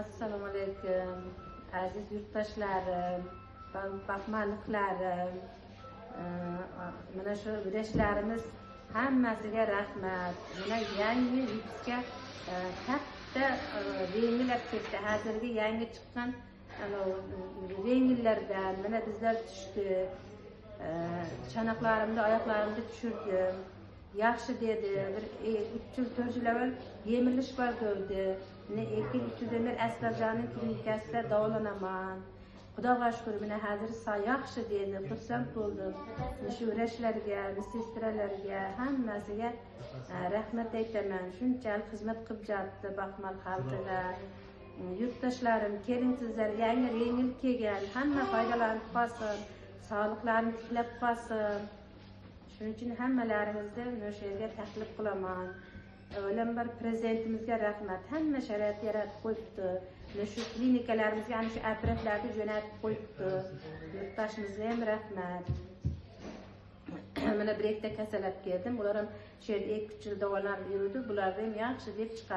Assalomu alaykum, aziz yurtdoshlarim, baxmalliqlarim, mana shu birashlarimiz hammasiga rahmat. Mana yangi yurtga katta renglar ketdi. Hozirgi yangi chiqqan renglardan mana bizlar tushdik. Chanoqlarimni, oyoqlarimni tushirdim. Yaxshi dedi. Bir 3 yil 4 yil avval yemilish bor bo'ldi. Meni 2 yil men Asqarjonning klinikasida davolanaman. Xudoga shukr, meni hozir yaxshi dedi. Xursand bo'ldim. Shu vrachlarga, sestiralarga, hammasiga rahmat aytaman. Shunchalik xizmat qilib jatdi Baxmal xalqiga. Yurtdoshlarim, keling sizlar yangi yengil kelgan, hamma foydalanib qolsin, sog'liqlarini tiklab qolsin. Shuning uchun hammalaringizni o'sha yerga taklif qilaman. Avvalambor prezidentimizga rahmat. Hamma sharoit yaratib qo'yibdi. Mana shu klinikalarimizga ham shu apparatlarni jo'natib qo'yibdi. Yurtdoshimizga ham rahmat. Mana bir ikkita kasal olib keldim. Ular ham shu yerda 2-3 yil davolanib yurdi. Bular ham yaxshi deb chiqardi.